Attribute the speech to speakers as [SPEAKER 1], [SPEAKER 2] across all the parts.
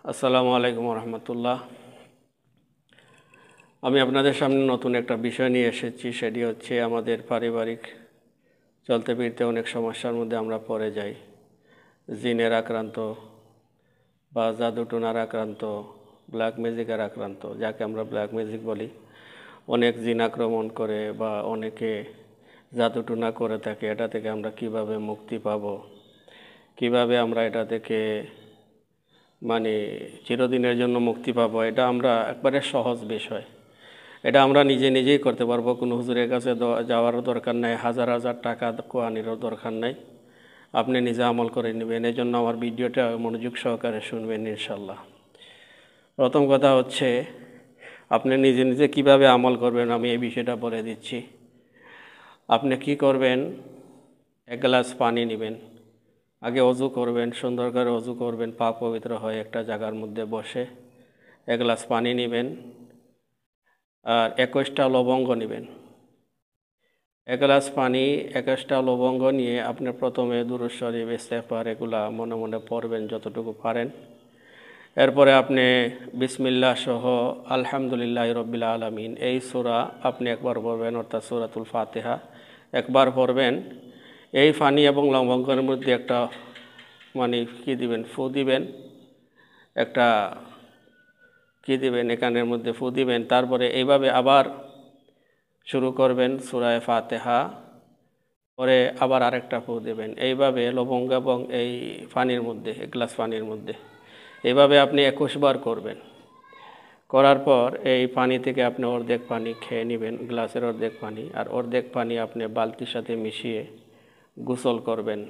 [SPEAKER 1] আসসালামু আলাইকুম রহমতুল্লাহ। আমি আপনাদের সামনে নতুন একটা বিষয় নিয়ে এসেছি। সেটি হচ্ছে আমাদের পারিবারিক চলতে ফিরতে অনেক সমস্যার মধ্যে আমরা পড়ে যাই। জিনের আক্রান্ত বা জাদুটোনার আক্রান্ত, ব্ল্যাক ম্যাজিকের আক্রান্ত, যাকে আমরা ব্ল্যাক ম্যাজিক বলি। অনেক জিন আক্রমণ করে বা অনেকে জাদুটোনা করে থাকে। এটা থেকে আমরা কিভাবে মুক্তি পাব, কিভাবে আমরা এটা থেকে চিরদিনের জন্য মুক্তি পাবো, এটা আমরা একবারে সহজ বিষয়। এটা আমরা নিজেই করতে পারবো। কোনো হুজুরের কাছে যাওয়ারও দরকার নাই, হাজার হাজার টাকা কোয়ানিরও দরকার নাই। আপনি নিজে আমল করে নেবেন। এই জন্য আমার ভিডিওটা মনোযোগ সহকারে শুনবেন ইনশাল্লাহ। প্রথম কথা হচ্ছে, আপনি নিজে কিভাবে আমল করবেন আমি এই বিষয়টা বলে দিচ্ছি। আপনি কি করবেন, এক গ্লাস পানি নেবেন। আগে অজু করবেন, সুন্দর করে অজু করবেন, পাক পবিত্র হয়ে একটা জায়গার মধ্যে বসে এক গ্লাস পানি নেবেন আর 21টা লবঙ্গ নেবেন। এক গ্লাস পানি, 21টা লবঙ্গ নিয়ে আপনি প্রথমে দুরূদ শরীফ, ইস্তেগফার এগুলা মনে মনে পড়বেন যতটুকু পারেন। এরপরে আপনি বিসমিল্লাহ সহ আলহামদুলিল্লাহ রব্বিল আলামিন এই সূরা আপনি একবার পড়বেন, অর্থাৎ সূরাতুল ফাতিহা একবার পড়বেন। এই পানি এবং লবঙ্গের মধ্যে একটা ফু দিবেন, একটা এখানের মধ্যে ফু দিবেন। তারপরে এইভাবে আবার শুরু করবেন সূরা ফাতিহা, পরে আবার আরেকটা ফু দেবেন। এইভাবে লবঙ্গ এবং এই পানির মধ্যে, এক গ্লাস পানির মধ্যে এইভাবে আপনি 21 বার করবেন। করার পর এই পানি থেকে আপনি অর্ধেক পানি খেয়ে নেবেন, গ্লাসের অর্ধেক পানি, আর অর্ধেক পানি আপনি বালতির সাথে মিশিয়ে গোসল করবেন।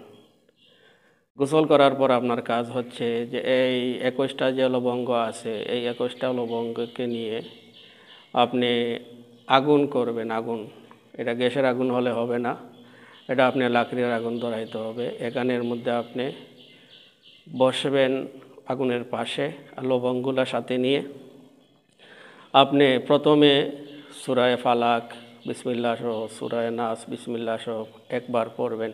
[SPEAKER 1] গোসল করার পর আপনার কাজ হচ্ছে যে এই 21টা যে লবঙ্গ আছে, এই 21টা লবঙ্গকে নিয়ে আপনি আগুন করবেন। আগুন, এটা গ্যাসের আগুন হলে হবে না, এটা আপনি লাকড়ির আগুন ধরাইতে হবে। এখানের মধ্যে আপনি বসবেন আগুনের পাশে, আর লবঙ্গগুলোর সাথে নিয়ে আপনি প্রথমে সূরা ফালাক বিসমিল্লাহ সহ, সূরা নাস বিসমিল্লাহ সহ একবার পড়বেন।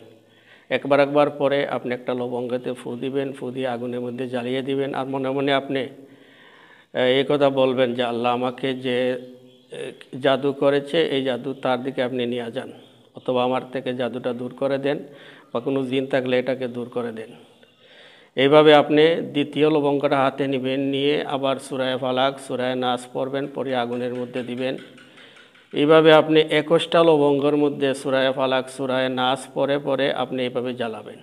[SPEAKER 1] একবার পরে আপনি একটা লবঙ্গতে ফু দিবেন, ফু দিয়ে আগুনের মধ্যে জ্বালিয়ে দিবেন। আর মনে মনে আপনি এই কথা বলবেন যে আল্লাহ আমাকে যে জাদু করেছে, এই জাদু তার দিকে আপনি নিয়ে যান, অথবা আমার থেকে জাদুটা দূর করে দেন, বা কোনো জিন থাকলে এটাকে দূর করে দেন। এইভাবে আপনি দ্বিতীয় লবঙ্গটা হাতে নেবেন, নিয়ে আবার সূরা ফালাক সূরা নাস পড়বেন, পরে আগুনের মধ্যে দিবেন। এইভাবে আপনি 21টা লবঙ্গের মধ্যে সূরা ফালাক সূরা নাস পরে আপনি এইভাবে জ্বালাবেন।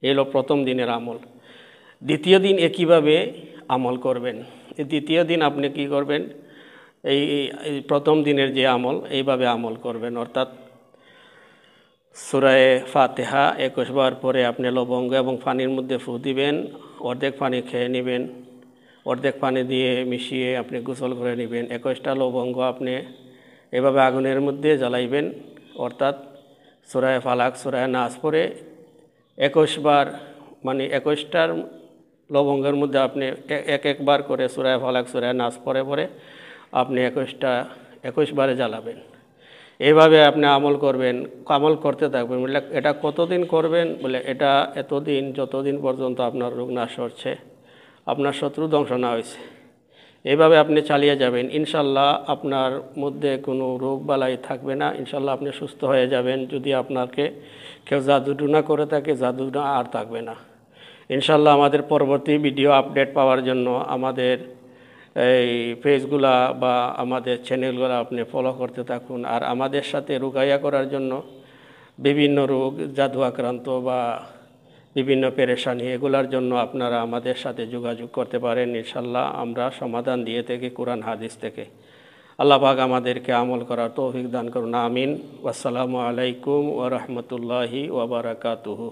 [SPEAKER 1] এই হলো প্রথম দিনের আমল। দ্বিতীয় দিন একইভাবে আমল করবেন। এই দ্বিতীয় দিন আপনি কি করবেন, এই প্রথম দিনের যে আমল এইভাবে আমল করবেন, অর্থাৎ সূরা ফাতিহা 21 বার পরে আপনি লবঙ্গ এবং পানির মধ্যে ফু দিবেন, অর্ধেক পানি খেয়ে নেবেন, অর্ধেক পানি দিয়ে মিশিয়ে আপনি গোসল করে নেবেন। 21টা লবঙ্গ আপনি এভাবে আগুনের মধ্যে জ্বালাইবেন, অর্থাৎ সূরা ফালাক সূরা নাস পরে 21 বার, 21টার লবঙ্গের মধ্যে আপনি এক বার করে সূরা ফালাক সূরা নাস পরে আপনি 21 বারে জ্বালাবেন। এইভাবে আপনি আমল করবেন, আমল করতে থাকবেন। বলে এটা কতদিন করবেন, বলে এটা এতদিন যতদিন পর্যন্ত আপনার রোগ নাশ হচ্ছে, আপনার শত্রু ধ্বংস না হয়েছে। এইভাবে আপনি চালিয়ে যাবেন, ইনশাল্লাহ আপনার মধ্যে কোনো রোগ বালাই থাকবে না। ইনশাল্লাহ আপনি সুস্থ হয়ে যাবেন। যদি আপনাকে কেউ জাদুটোনা করে থাকে, জাদুটোনা আর থাকবে না ইনশাল্লাহ। আমাদের পরবর্তী ভিডিও আপডেট পাওয়ার জন্য আমাদের এই পেজগুলা বা আমাদের চ্যানেলগুলো আপনি ফলো করতে থাকুন। আর আমাদের সাথে রুকাইয়া করার জন্য বিভিন্ন রোগ, জাদু আক্রান্ত বা বিভিন্ন পেরেশানি, এগুলার জন্য আপনারা আমাদের সাথে যোগাযোগ করতে পারেন। ইনশাল্লাহ আমরা সমাধান দিয়ে থাকি কোরআন হাদিস থেকে। আল্লাহ পাক আমাদেরকে আমল করার তৌফিক দান করুন, আমিন। আসসালামু আলাইকুম ওয়া রাহমাতুল্লাহি ওয়া বারাকাতুহু।